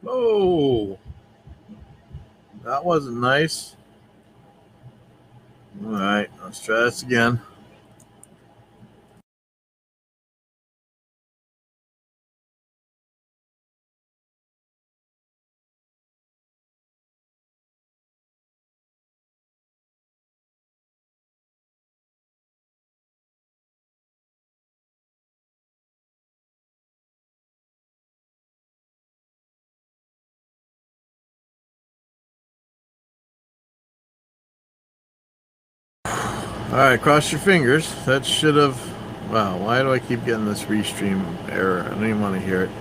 Oh, that wasn't nice. All right, let's try this again. All right, cross your fingers. That should have. Wow, why do I keep getting this restream error? I don't even want to hear it.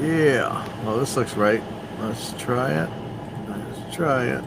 Yeah. Well, this looks right. Let's try it. Let's try it.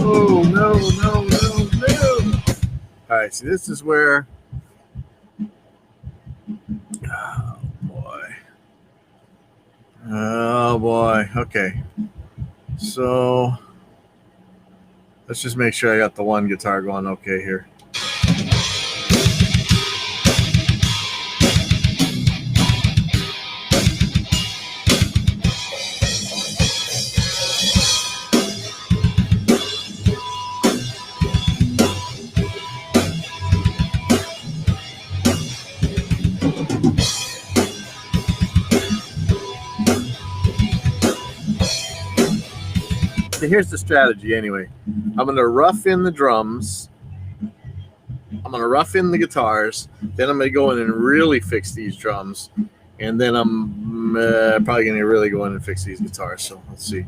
Oh, no, no, no, no. All right, see, this is where. Oh, boy. Oh, boy. Okay. So, let's just make sure I got the one guitar going okay here. So here's the strategy anyway. I'm going to rough in the drums. I'm going to rough in the guitars. Then I'm going to go in and really fix these drums. And then I'm probably going to really go in and fix these guitars. So let's see.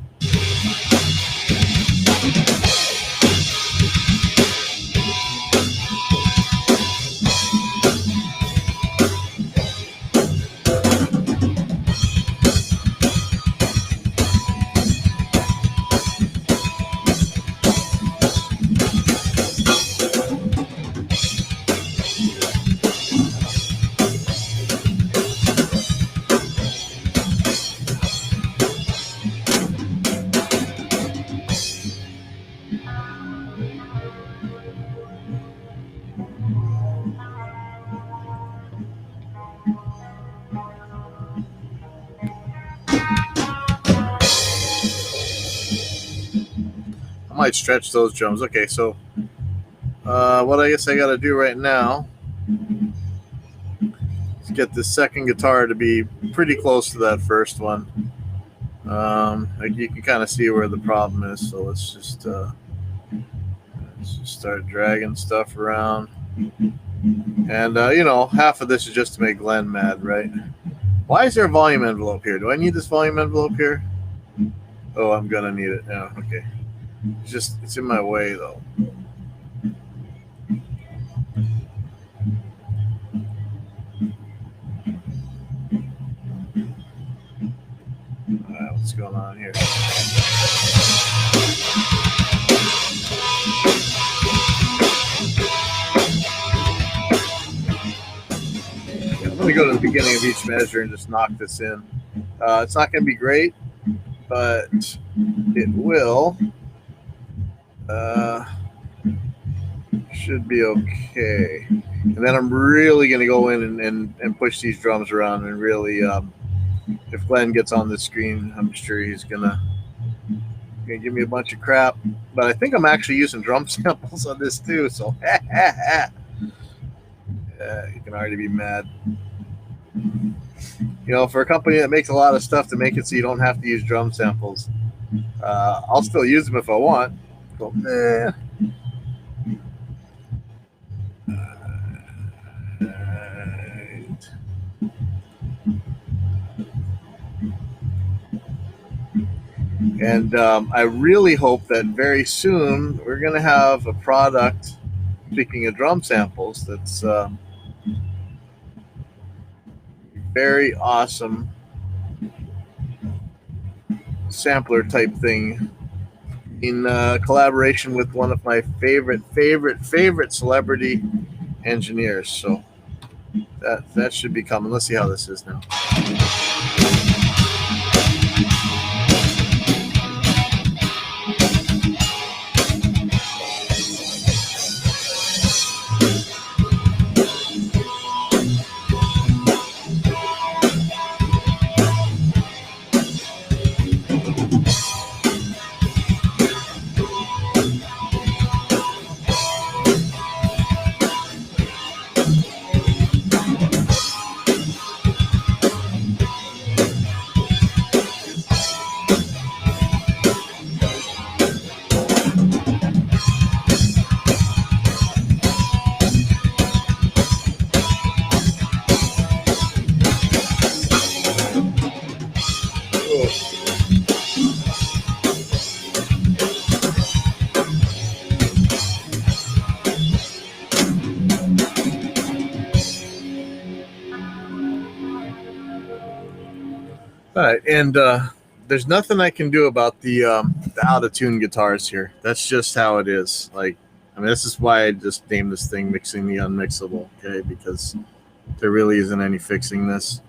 I might stretch those drums. Okay, so what I guess I got to do right now is get this second guitar to be pretty close to that first one. Like you can kind of see where the problem is. So let's just start dragging stuff around. And half of this is just to make Glenn mad, right? Why is there a volume envelope here? Do I need this volume envelope here? Oh, I'm gonna need it. Yeah, okay. It's in my way though. Alright, what's going on here? I'm gonna go to the beginning of each measure and just knock this in. It's not gonna be great, but it will. Should be okay. And then I'm really going to go in and push these drums around and really, if Glenn gets on the screen, I'm sure he's going to Gonna give me a bunch of crap, but I think I'm actually using drum samples on this too. So you can already be mad. You know, for a company that makes a lot of stuff to make it so you don't have to use drum samples, I'll still use them if I want. So, Right. And I really hope that very soon we're going to have a product, speaking of drum samples, that's very awesome sampler type thing in collaboration with one of my favorite celebrity engineers. So that should be coming. Let's see how this is now. All right, and there's nothing I can do about the out of tune guitars here. That's just how it is. Like, I mean, this is why I just named this thing "Mixing the Unmixable." Okay, because there really isn't any fixing this.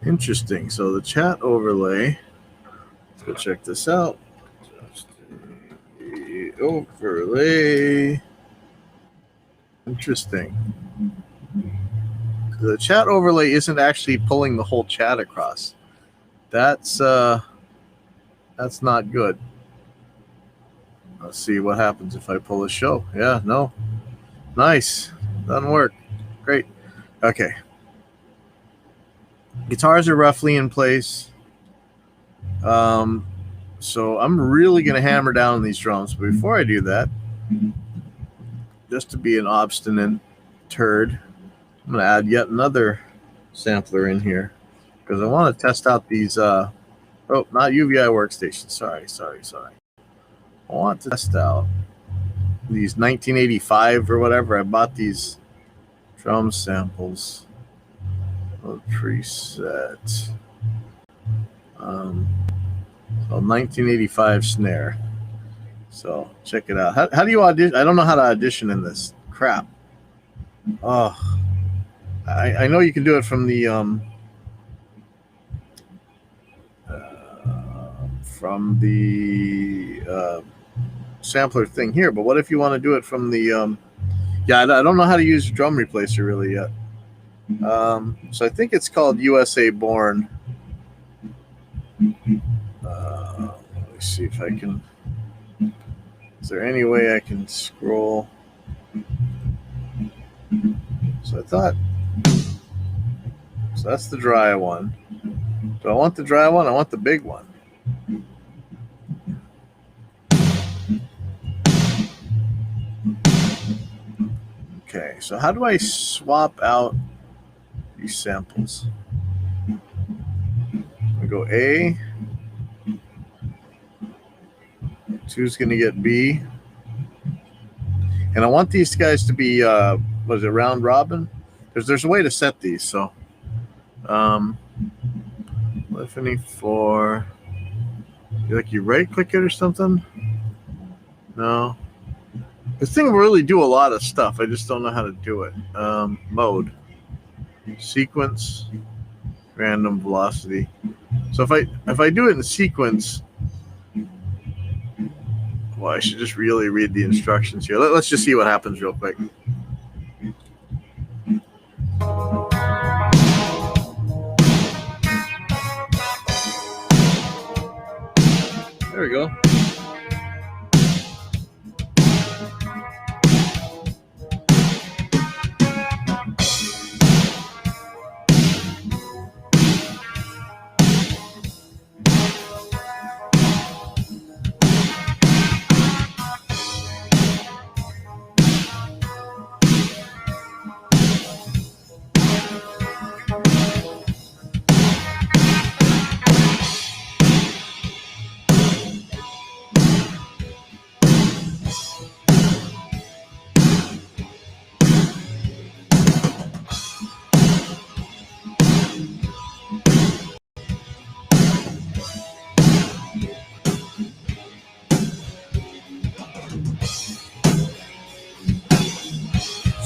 Interesting. So the chat overlay. Let's go check this out. Just the overlay. Interesting. The chat overlay isn't actually pulling the whole chat across. That's not good. Let's see what happens if I pull a show. Yeah, no. Nice. Doesn't work. Great. Okay. Guitars are roughly in place. So I'm really going to hammer down on these drums. But before I do that, just to be an obstinate turd, I'm going to add yet another sampler in here because I want to test out these, not UVI workstations. Sorry. I want to test out these 1985 or whatever. I bought these drum samples. Preset. So 1985 snare. So check it out. How do you audition? I don't know how to audition in this crap. Oh, I know you can do it from the sampler thing here, but what if you want to do it from the I don't know how to use drum replacer really yet. So I think it's called USA Born. Let me see if I can. Is there any way I can scroll? So I thought. So that's the dry one. Do I want the dry one? I want the big one. Okay, so how do I swap out these samples? I go A. 2's going to get B. And I want these guys to be, was it round robin? There's a way to set these. So, Polyphony 4. You right click it or something? No. This thing will really do a lot of stuff. I just don't know how to do it. Mode. Sequence. Random velocity. So if I do it in sequence, well, I should just really read the instructions here. Let's just see what happens real quick. go.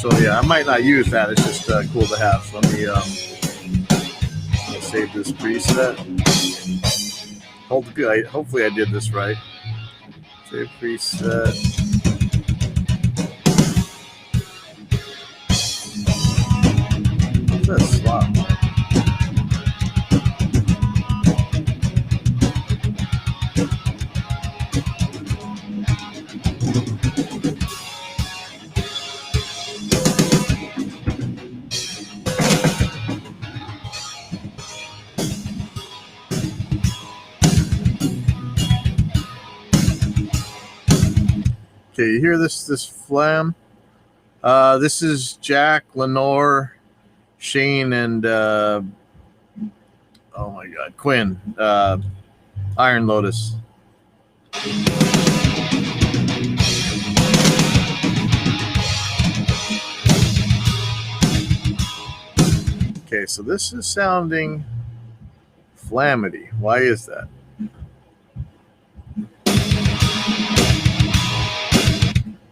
So yeah, I might not use that. It's just cool to have. So let me save this preset. Hopefully I did this right. Save preset. What's that slot? Okay, you hear this flam? This is Jack, Lenore, Shane, and oh my God, Quinn, Iron Lotus. Okay, so this is sounding flammity. Why is that?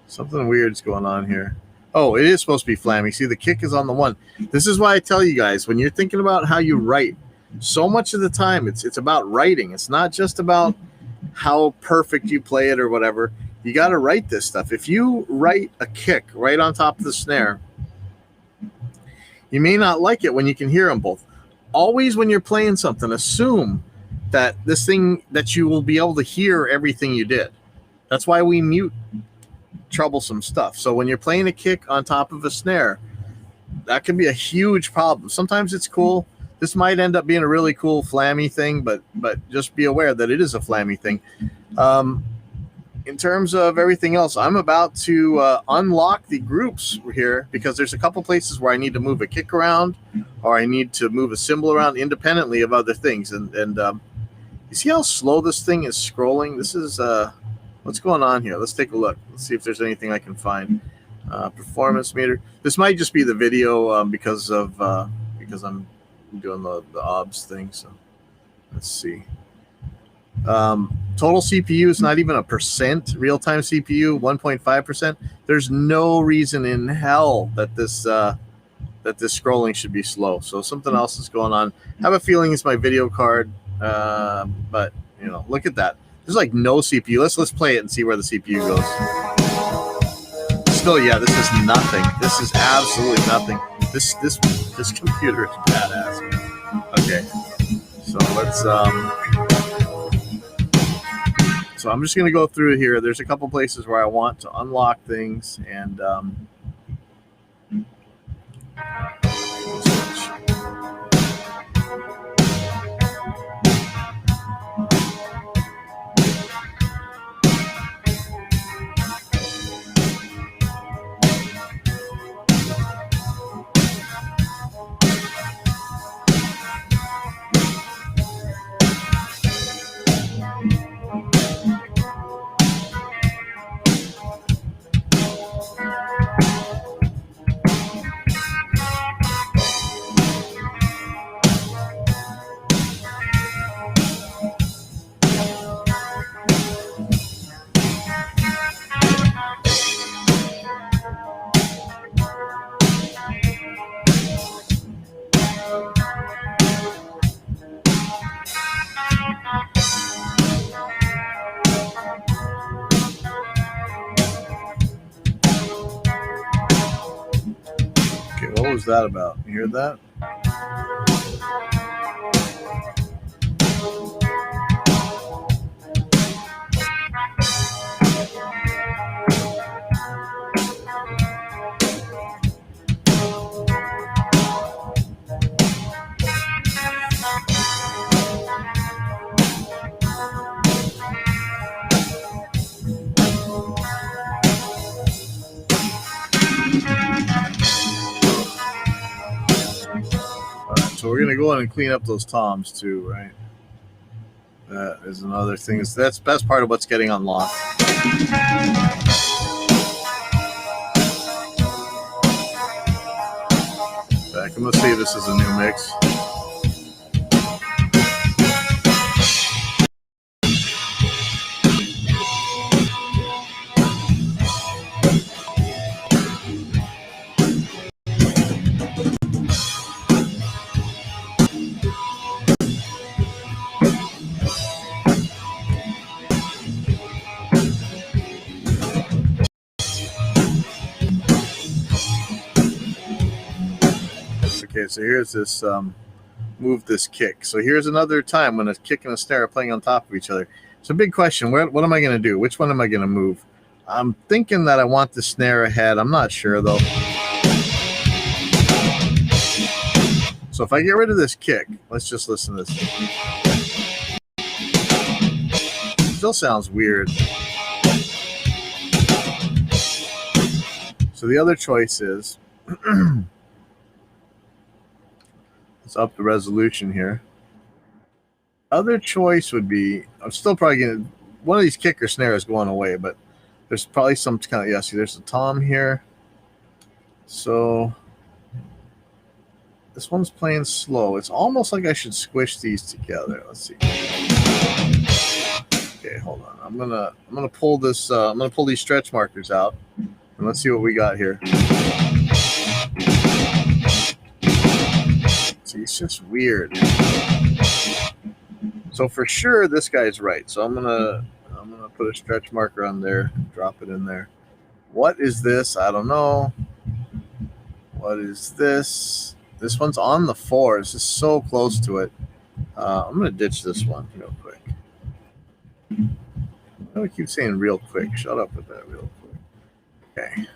Something weird's going on here. Oh, it is supposed to be flammy. See, the kick is on the one. This is why I tell you guys, when you're thinking about how you write, so much of the time it's about writing. It's not just about how perfect you play it or whatever. You got to write this stuff. If you write a kick right on top of the snare, you may not like it when you can hear them both. Always when you're playing something, assume that this thing, that you will be able to hear everything you did. That's why we mute troublesome stuff. So when you're playing a kick on top of a snare, that can be a huge problem. Sometimes it's cool. This might end up being a really cool flammy thing, but just be aware that it is a flammy thing. In terms of everything else, I'm about to unlock the groups here because there's a couple places where I need to move a kick around or I need to move a cymbal around independently of other things. And you see how slow this thing is scrolling? This is what's going on here. Let's take a look. Let's see if there's anything I can find. Performance meter. This might just be the video because I'm doing the OBS thing. So let's see. Total CPU is not even a percent. Real-time CPU 1.5%. There's no reason in hell that this scrolling should be slow. So something else is going on. I have a feeling it's my video card, but you know, look at that. There's like no CPU. Let's play it and see where the CPU goes. Still, yeah, this is nothing. This is absolutely nothing. This computer is badass. Okay, so let's so I'm just gonna go through here. There's a couple places where I want to unlock things, and what was that about? You hear that? So we're gonna go in and clean up those toms too, right? That is another thing. That's part of what's getting unlocked. Back. I'm gonna see if this is a new mix. Okay, so here's this move this kick. So here's another time when a kick and a snare are playing on top of each other. It's a big question. What am I going to do? Which one am I going to move? I'm thinking that I want the snare ahead. I'm not sure though. So if I get rid of this kick, let's just listen to this. It still sounds weird. So the other choice is let's up the resolution here. Other choice would be, I'm still probably going to, one of these kick or snare is going away, but there's probably some kind of, yeah, see, there's a tom here. So this one's playing slow. It's almost like I should squish these together. Let's see. Okay, hold on. I'm gonna pull this. I'm gonna pull these stretch markers out, and let's see what we got here. See, it's just weird. So for sure, this guy's right. So I'm gonna put a stretch marker on there, drop it in there. What is this? I don't know. What is this? This one's on the 4. This is so close to it. I'm gonna ditch this one real quick. I don't keep saying real quick. Shut up with that real quick. Okay.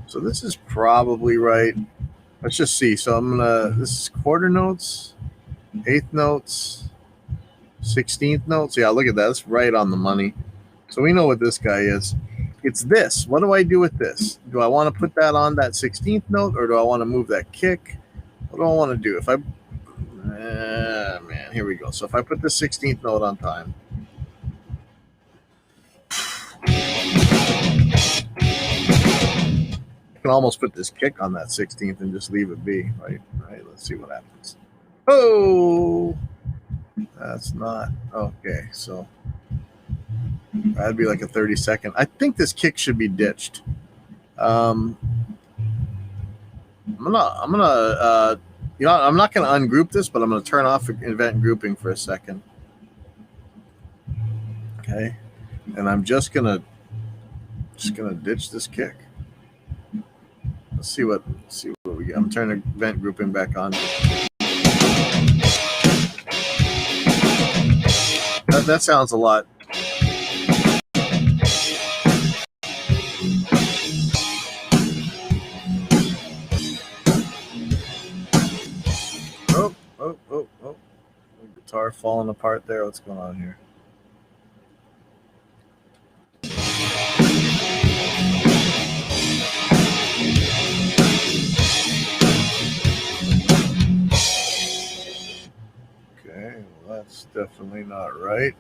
So this is probably right. Let's just see. So I'm gonna, this is quarter notes, 8th notes, 16th notes. Yeah, look at that. That's right on the money. So we know what this guy is. It's this. What do I do with this? Do I want to put that on that 16th note, or do I want to move that kick? What do I want to do? If I, man, here we go. So if I put the 16th note on time, I can almost put this kick on that 16th and just leave it be, right? Right. Let's see what happens. Oh, that's not okay. So that'd be like a 30-second. I think this kick should be ditched. I'm gonna you know, I'm not gonna ungroup this, but I'm gonna turn off event grouping for a second. Okay, and I'm just gonna ditch this kick. Let's see what we get. I'm turning event grouping back on. That sounds a lot. Oh. The guitar falling apart there. What's going on here? Okay, well, that's definitely not right.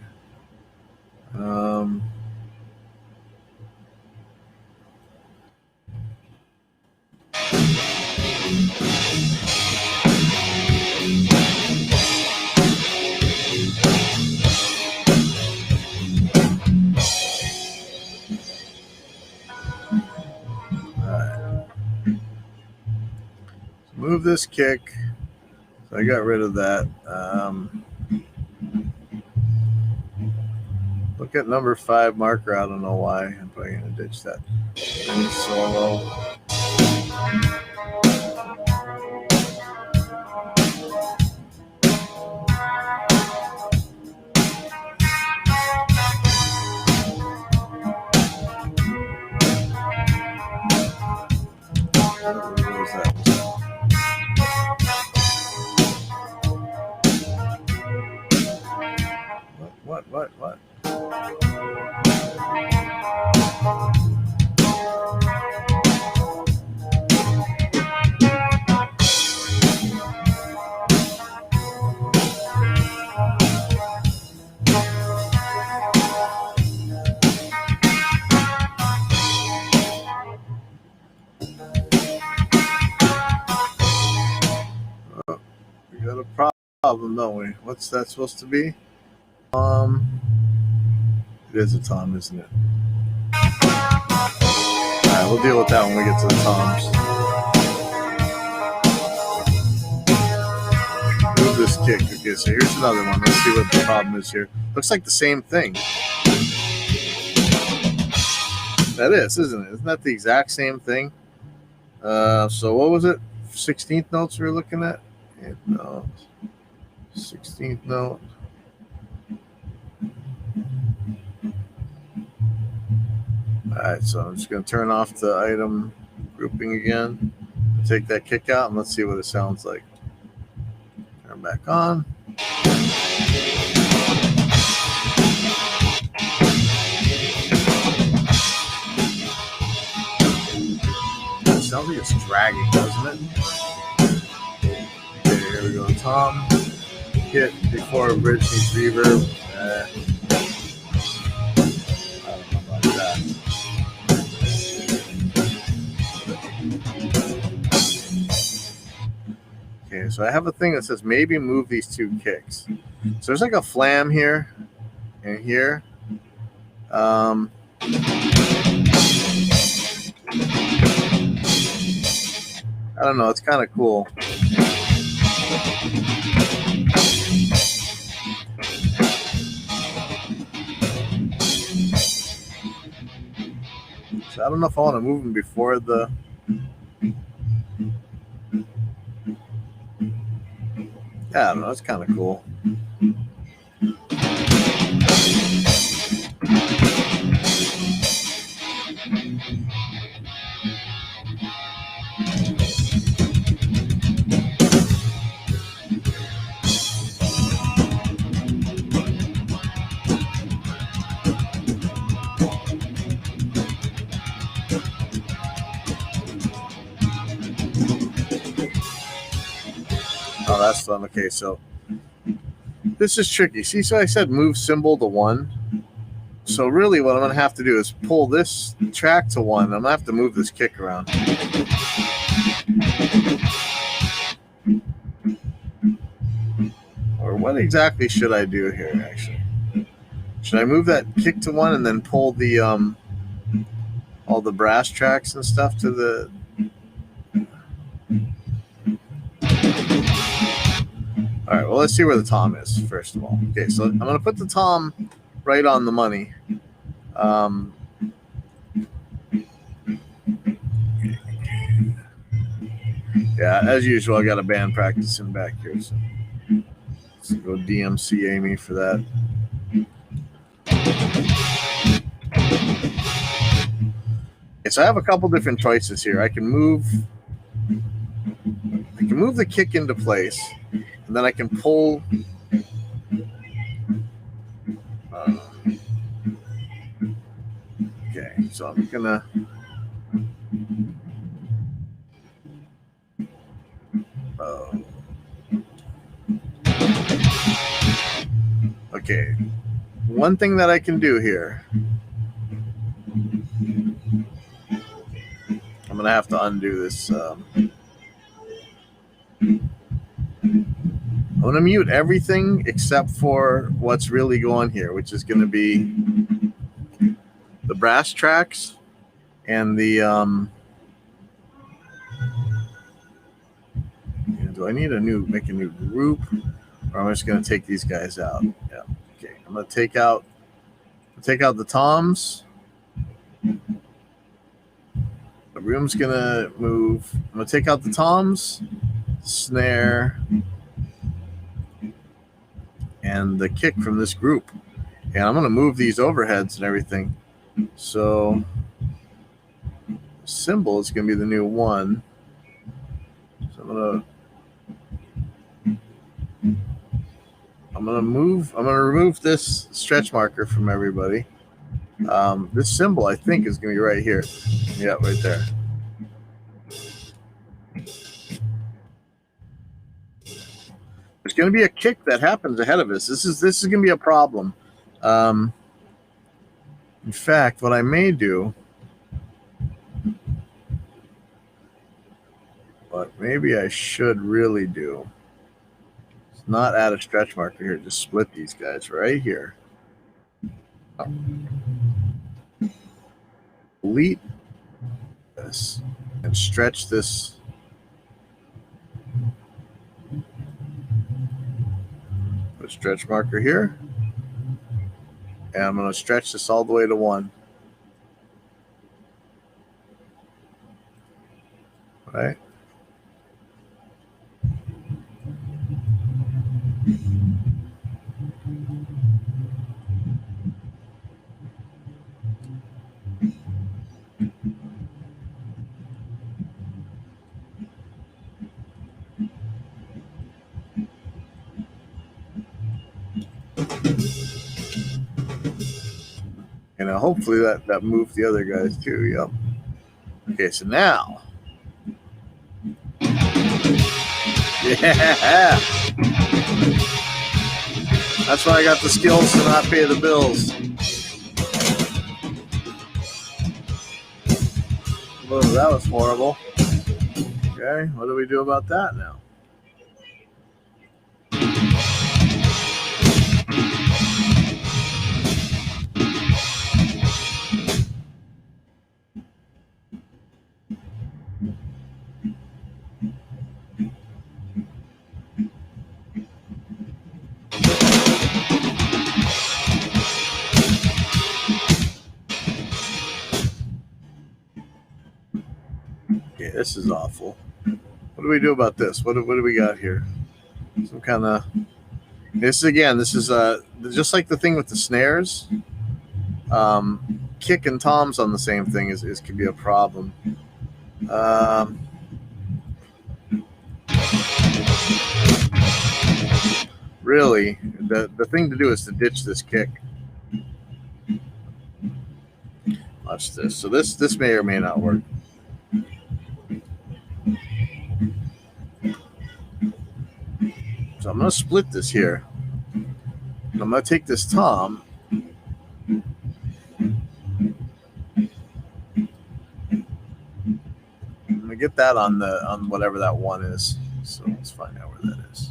Move this kick. So I got rid of that. Look at number 5 marker. I don't know why. I'm probably going to ditch that. And solo. What was that? What? We got a problem, don't we? What's that supposed to be? It is a tom, isn't it? Alright, we'll deal with that when we get to the toms. Move this kick. Okay, so here's another one. Let's see what the problem is here. Looks like the same thing. That is, isn't it? Isn't that the exact same thing? So what was it? 16th notes we were looking at? 16th note. Alright, so I'm just going to turn off the item grouping again. Take that kick out and let's see what it sounds like. Turn back on. It sounds like it's dragging, doesn't it? Okay, here we go. Tom, hit before a bridge needs reverb. I don't know about that. Okay, so I have a thing that says maybe move these two kicks. So there's like a flam here and here. I don't know. It's kind of cool. So I don't know if I want to move them before the. Yeah, I don't know. It's kind of cool. Oh, that's fun. Okay, so this is tricky. See, so I said move symbol to 1. So really what I'm going to have to do is pull this track to 1. I'm going to have to move this kick around. Or what exactly should I do here, actually? Should I move that kick to 1 and then pull the all the brass tracks and stuff to the... All right, well, let's see where the tom is, first of all. Okay, so I'm going to put the tom right on the money. Yeah, as usual, I got a band practicing back here, so let's go DMC Amy for that. Okay, so I have a couple different choices here. I can move the kick into place, and then I can pull. Okay, so I'm gonna. Okay, one thing that I can do here. I'm gonna have to undo this. I'm gonna mute everything except for what's really going here, which is gonna be the brass tracks and the do I need make a new group, or am I just gonna take these guys out? Yeah. Okay. I'm gonna take out the toms. The room's gonna move. I'm gonna take out the toms, snare, and the kick from this group, and I'm gonna move these overheads and everything. So symbol is gonna be the new 1. So I'm gonna remove this stretch marker from everybody. This symbol, I think, is gonna be right here. Yeah, right there. There's gonna be a kick that happens ahead of us. This is gonna be a problem. In fact, what I may do, what maybe I should really do, Not add a stretch marker here. Just split these guys right here. Delete this and stretch this. Put a stretch marker here. And I'm going to stretch this all the way to 1. Right? And hopefully that moved the other guys too. Yep. Okay, so now. Yeah. That's why I got the skills to not pay the bills. Whoa, that was horrible. Okay, what do we do about that now? Okay, this is awful. What do we do about this? What do we got here? Some kind of. This is just like the thing with the snares. Kick and toms on the same thing is could be a problem. Really, the thing to do is to ditch this kick. Watch this. So this may or may not work. So I'm going to split this here. And I'm going to take this tom. I'm going to get that on whatever that 1 is. So let's find out where that is.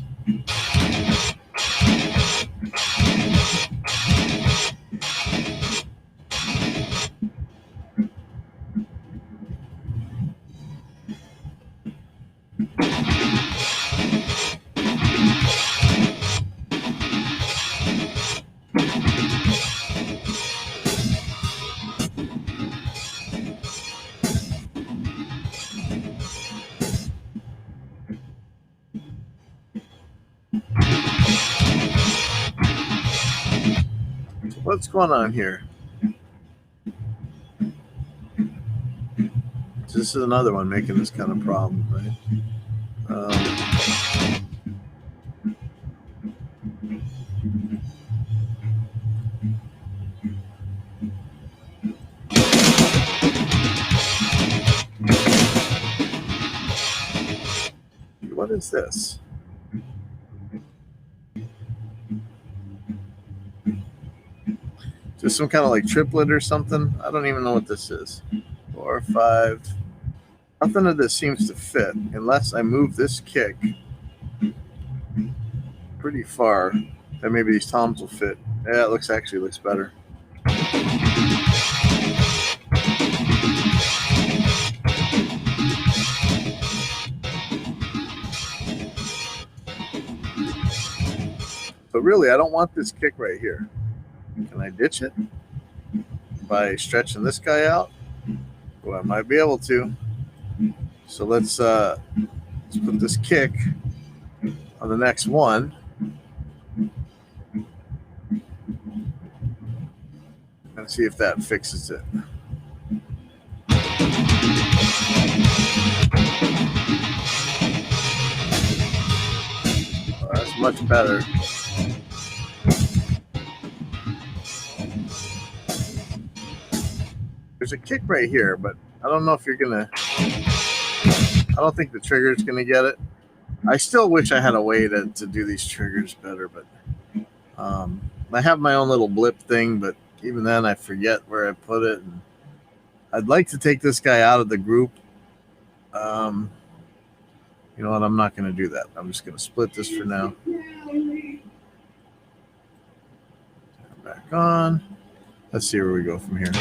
What's going on here? So this is another one making this kind of problem, right? What is this? Just some kind of like triplet or something? I don't even know what this is. 4, 5. Nothing of this seems to fit unless I move this kick pretty far. Then maybe these toms will fit. Yeah, it actually looks better. But really, I don't want this kick right here. Can I ditch it by stretching this guy out? Well, I might be able to. So let's put this kick on the next one. And see if that fixes it. Oh, that's much better. There's a kick right here, but I don't know if you're gonna. I don't think the trigger's gonna get it. I still wish I had a way to do these triggers better, but I have my own little blip thing, but even then I forget where I put it. And I'd like to take this guy out of the group. You know what? I'm not going to do that. I'm just going to split this for now. back on. Let's see where we go from here.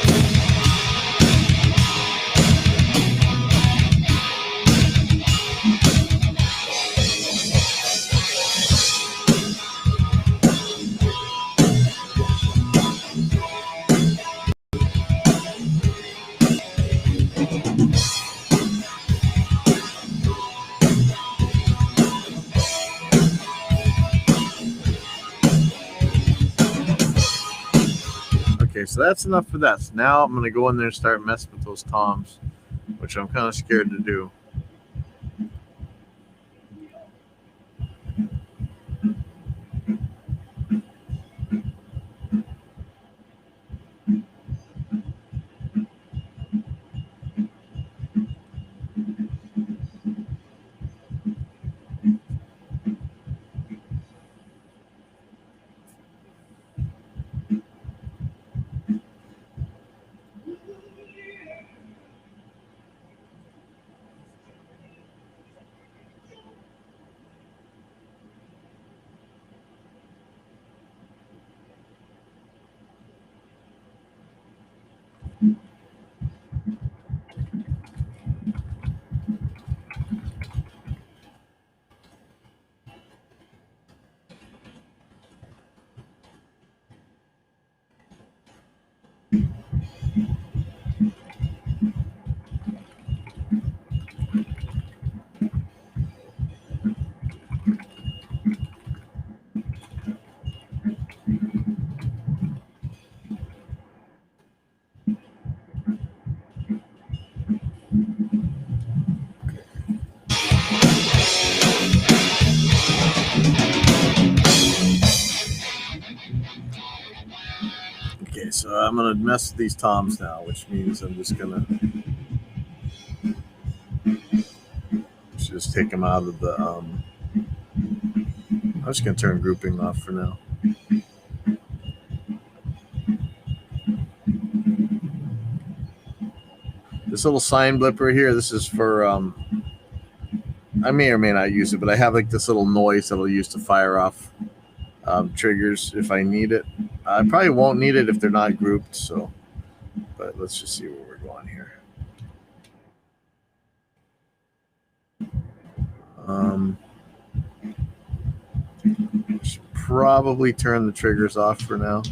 Okay, so that's enough for that. So now I'm going to go in there and start messing with those toms, which I'm kind of scared to do. Okay, so I'm going to mess with these toms now, which means I'm just going to just take them out of the... I'm just going to turn grouping off for now. This little sign blipper here, this is for... I may or may not use it, but I have like this little noise that I'll use to fire off triggers if I need it. I probably won't need it if they're not grouped, so... But let's just see where we're going here. Should probably turn the triggers off for now.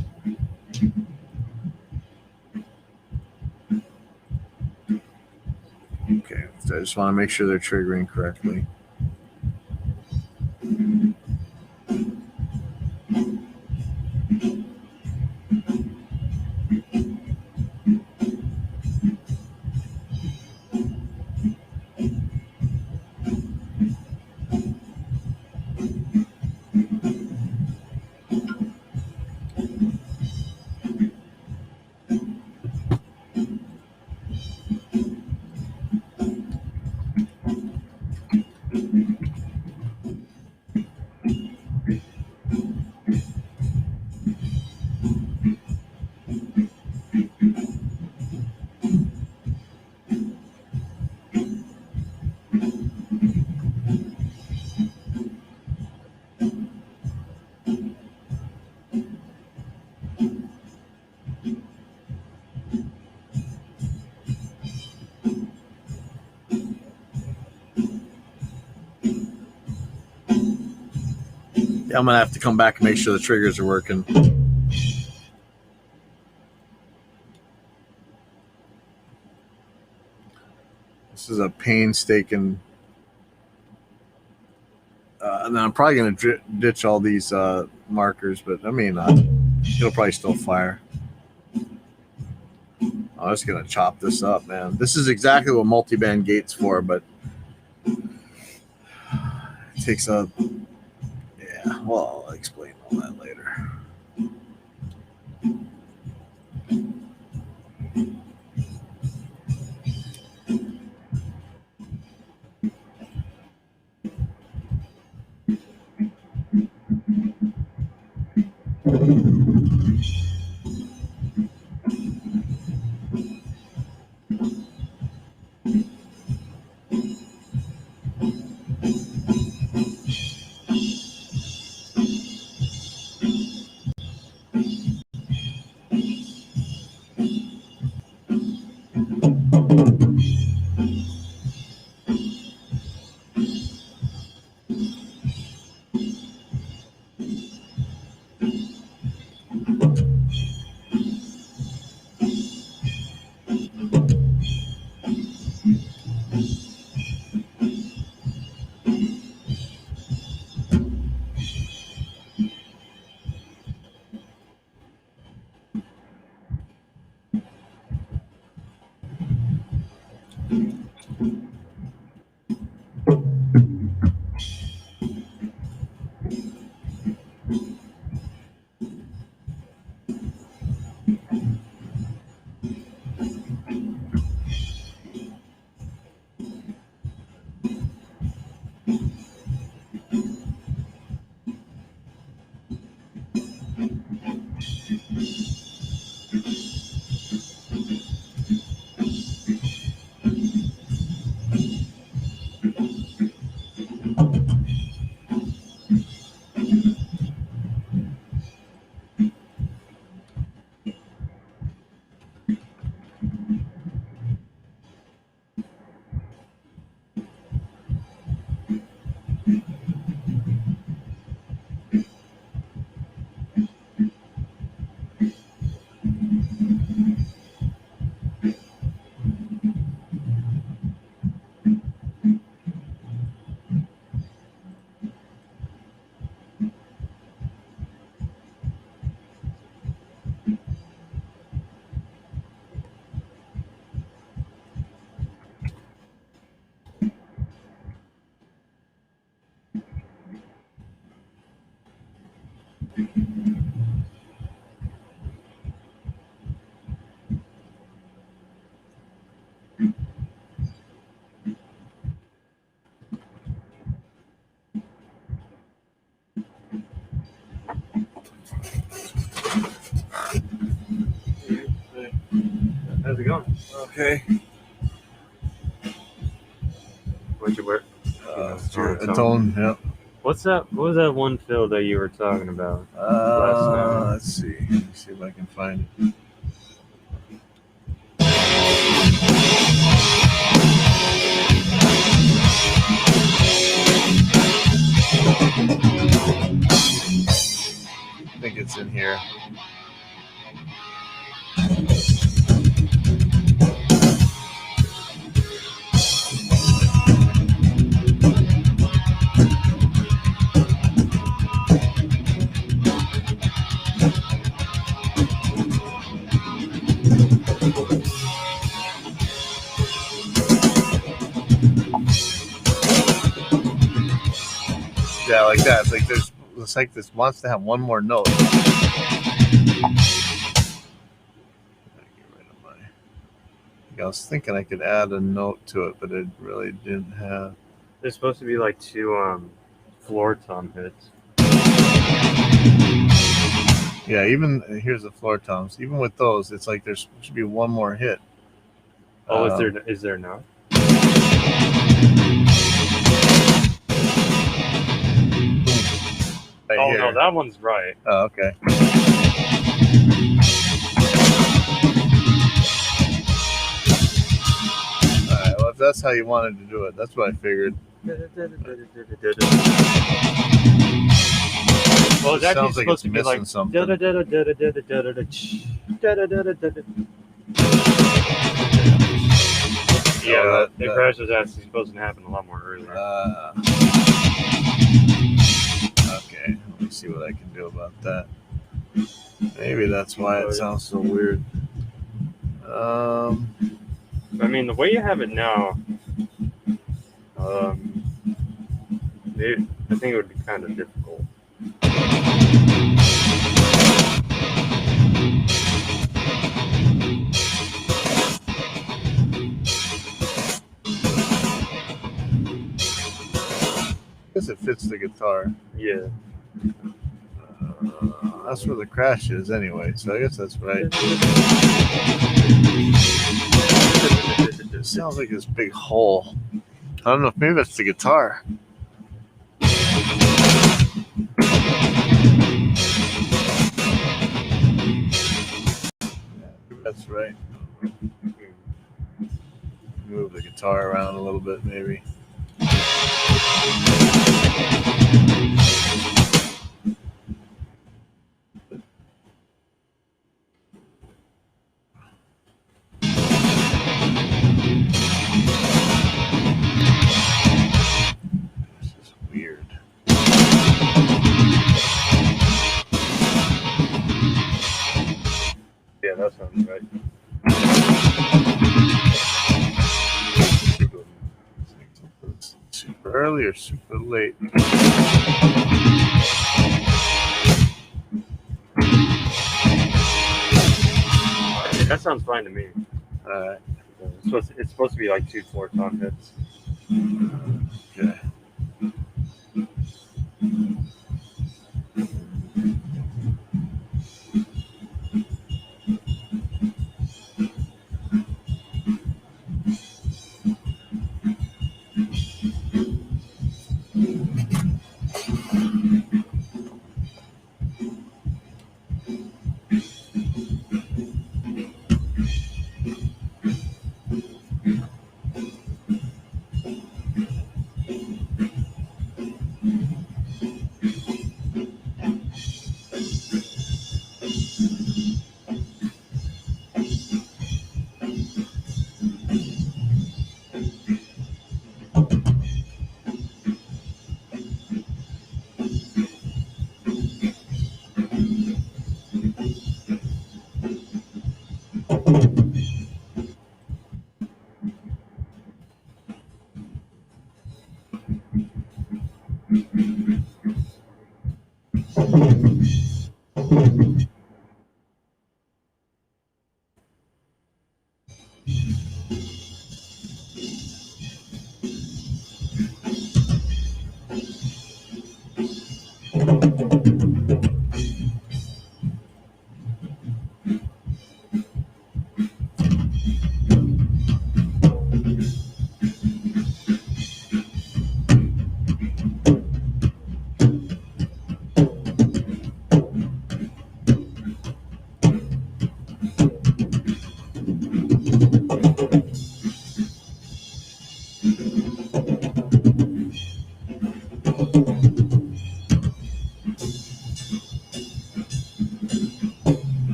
Okay, so I just want to make sure they're triggering correctly. Yeah, I'm gonna have to come back and make sure the triggers are working. This is a painstaking, and then I'm probably gonna ditch all these markers, but I mean, it'll probably still fire. I'm just gonna chop this up, man. This is exactly what multi-band gate's for, but it takes a... Yeah, well, I'll explain all that later. How's it going? Okay. What'd you wear? Tone. Yep. What's that? What was that one fill that you were talking about last night? Let's see. Let me see if I can find it. I think it's in here. Yeah, like that. It's like this wants to have one more note. I was thinking I could add a note to it, but it really didn't have. There's supposed to be like 2 floor tom hits. Yeah, even here's the floor toms. Even with those, it's like there's supposed to be one more hit. Oh, is there not? Right oh here. no, that one's right. Oh, okay. Alright, well, if that's how you wanted to do it, that's what I figured. Well, it's actually sounds like supposed it's to be like missing something. Yeah, the crash was actually supposed to happen a lot more earlier. Okay, let me see what I can do about that. Maybe that's why it sounds so weird. I mean, the way you have it now, I think it would be kind of difficult. I guess it fits the guitar. Yeah. That's where the crash is anyway, so I guess that's right. It sounds like this big hole. I don't know if maybe that's the guitar. That's right. Move the guitar around a little bit, maybe. This is weird. Yeah, that sounds right. Super early or super late? That sounds fine to me. Alright. It's supposed to be like 2 floor tom hits. Okay.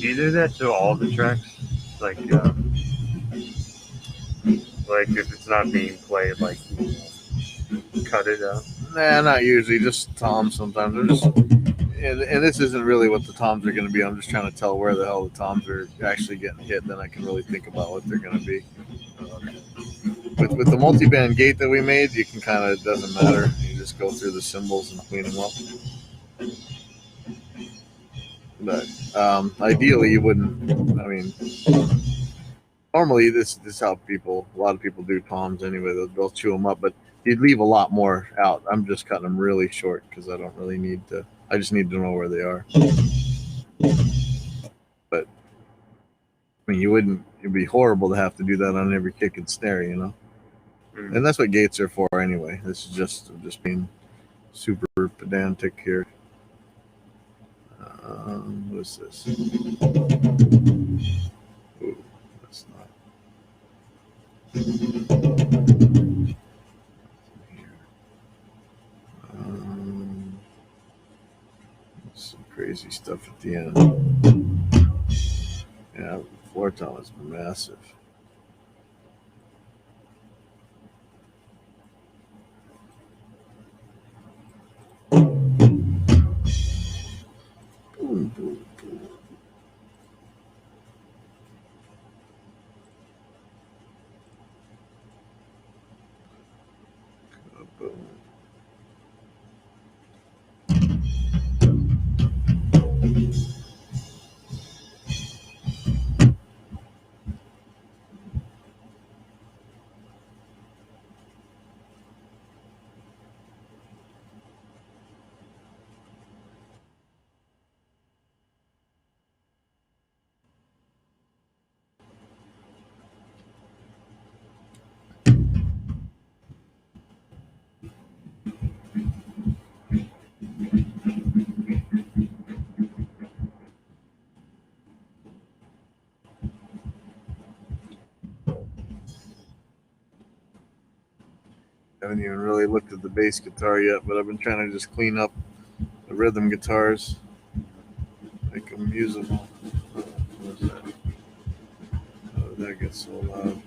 Do you do that to all the tracks? Like if it's not being played, like cut it out. Nah, not usually. Just toms sometimes. They're just, and this isn't really what the toms are going to be. I'm just trying to tell where the hell the toms are actually getting hit. Then I can really think about what they're going to be. With the multi-band gate that we made, you can kind of, it doesn't matter. You just go through the symbols and clean them up. But ideally, you wouldn't. I mean, normally this is how a lot of people do toms anyway. They'll chew them up, but you'd leave a lot more out. I'm just cutting them really short because I don't really need to. I just need to know where they are. But I mean, it'd be horrible to have to do that on every kick and snare, you know. Mm. And that's what gates are for anyway. This is just being super pedantic here. What is this? Ooh, that's not. Some crazy stuff at the end. Yeah, the floor tom is massive. Boom, boom, boom. Boom. Haven't even really looked at the bass guitar yet, but I've been trying to just clean up the rhythm guitars, make them usable. What is that? Oh, that gets so loud.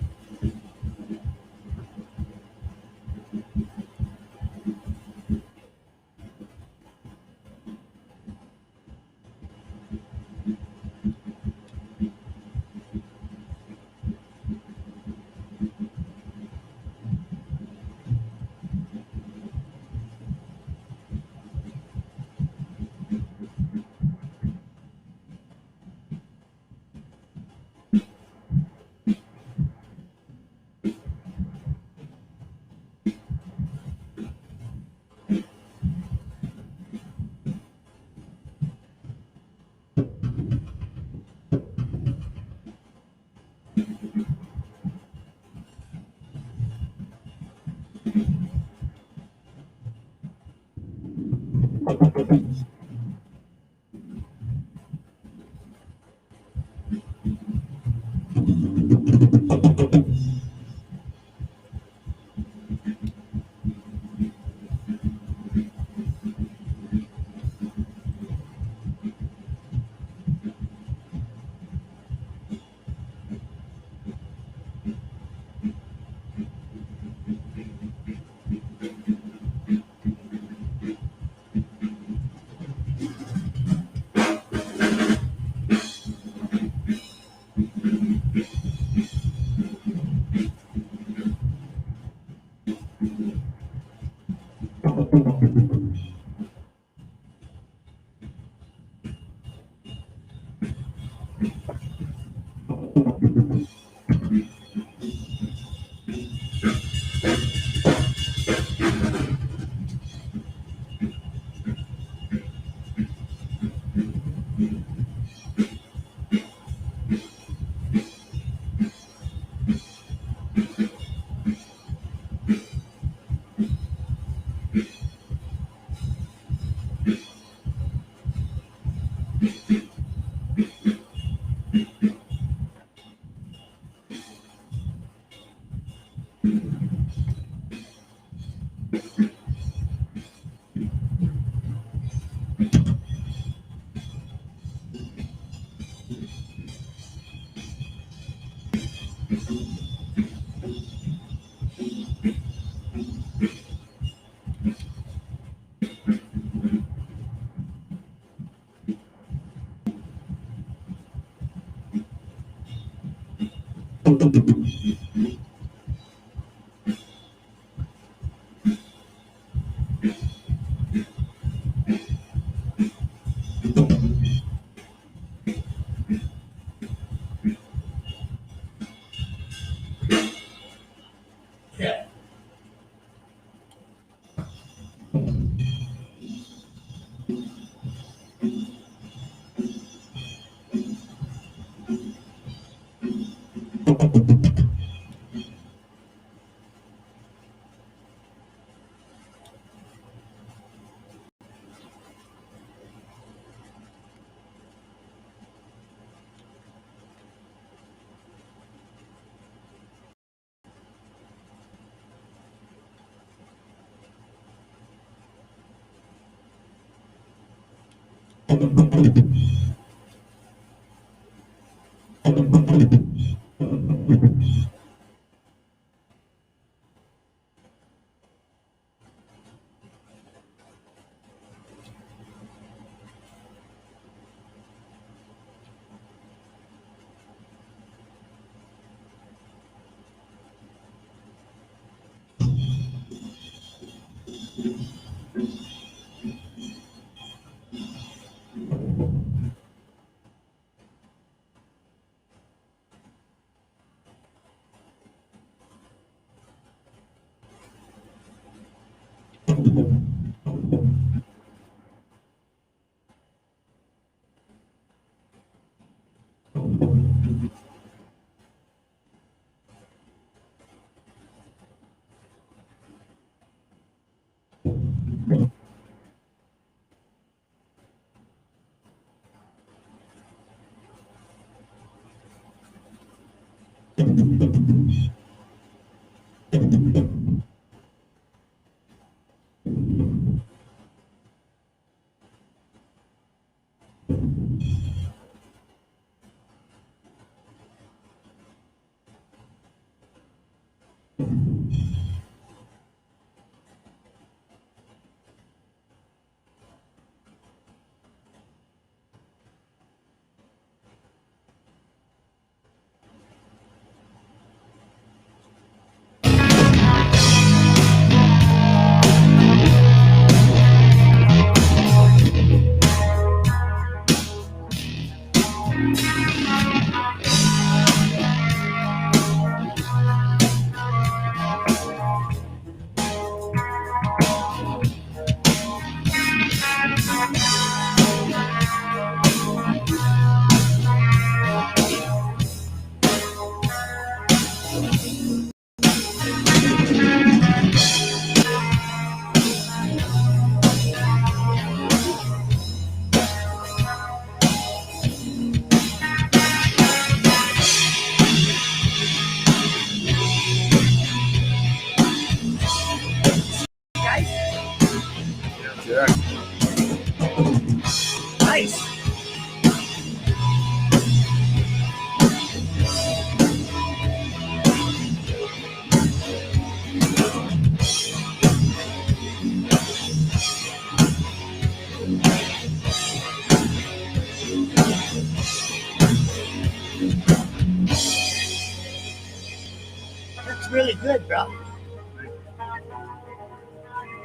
That's really good, bro.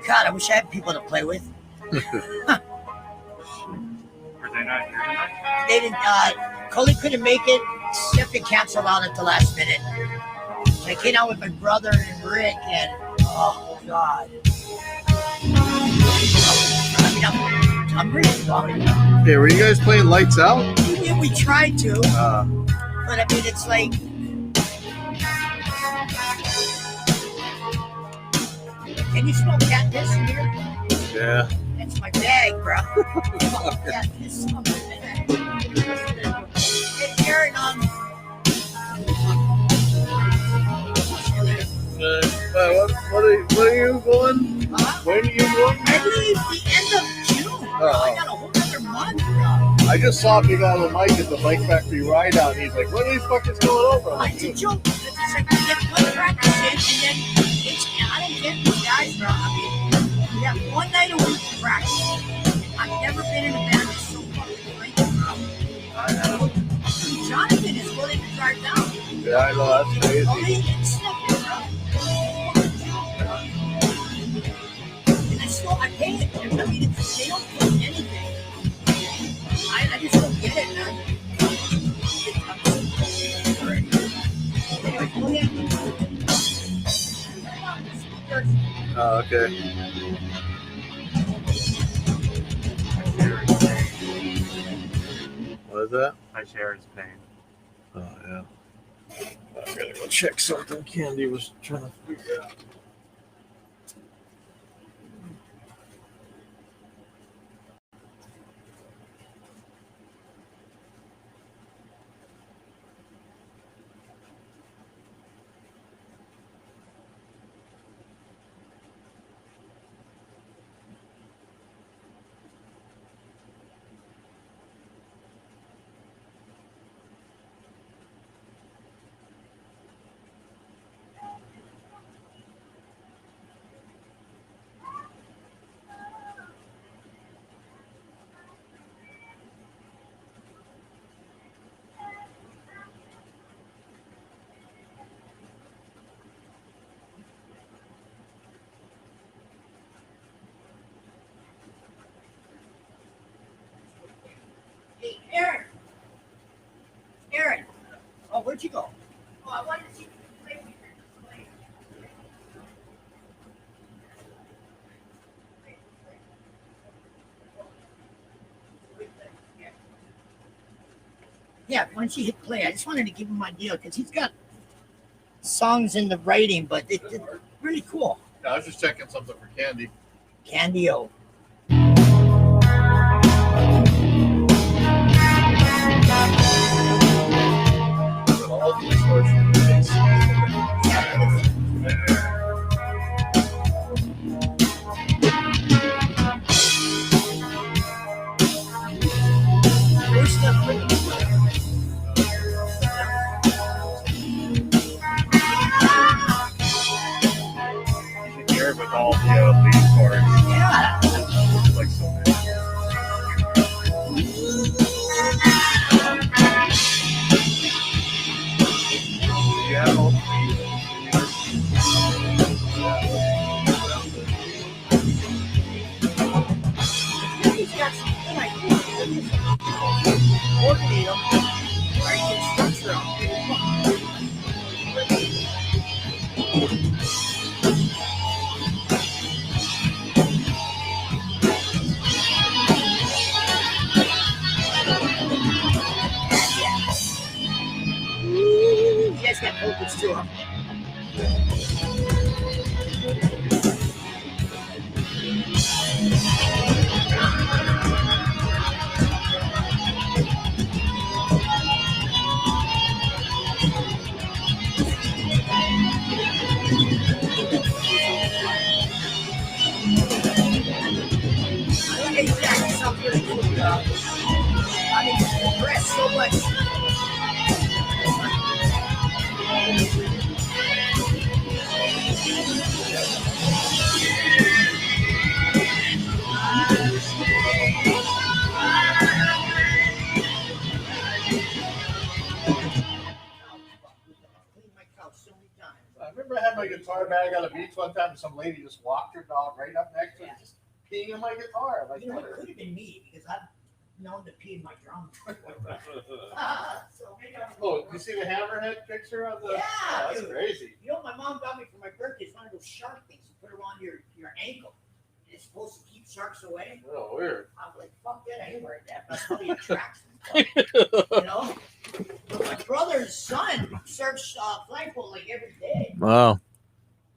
God, I wish I had people to play with. Were they not here tonight? They didn't. Coley couldn't make it. Steph got canceled out at the last minute. I came out with my brother and Rick, and oh God. I mean, I'm really sorry. Okay, were you guys playing Lights Out? We tried to, but I mean, it's like. Can you smell cat piss in here? Yeah. That's my bag, bro. Cat piss on my bag. Hey, Aaron, What are you going? When are you going? I leave the end of June. Bro. I got a whole other month, bro. I just saw a big guy with Mike at the Bike Factory ride out, and he's like, "When are these fuckers going over?" I'm It's a joke. It's just like we get one practice in, and then I don't get these guys, bro. I mean, we have one night a week to practice. I've never been in a band that's so fucking great, bro. Jonathan is willing to drive down. Yeah, I know, that's crazy. Only in Sniffy, bro. And I pay it. I mean, they don't pay anything. I just don't get it, man. Oh, okay. What is that? I share his pain. Oh, yeah. I gotta go check something Candy was trying to figure out. Hey, Aaron. Aaron. Oh, where'd you go? Oh, I wanted to see if you could play with me. Yeah, once you hit play, I just wanted to give him an idea because he's got songs in the writing, but it's really cool. Yeah, I was just checking something for Candy. Candy-O. All these sources. Where's the You should hear it with all the lead chords. yeah. Like so many. Yeah, all He's got some good ideas. Coordinate them, or you can structure them. You guys got vocals too, huh? Hey, Jack, you sound really cool, bro. I mean, impressed so much. remember I had my guitar bag on the beach one time, and some lady just walked her dog right up next to it, just peeing in my guitar. I'm like, You know, it could have been me because I've known to pee in my drum. So maybe I'm oh, you see the hammerhead picture of the? Yeah, Oh, that's dude. crazy. You know, my mom got me for my birthday. It's one of those shark things you put around your ankle. And it's supposed to keep sharks away. Oh, weird. I'm like, fuck that, I ain't wearing that. That's probably attracts them. You know? But my brother's son surfs flagpole like every day. Wow.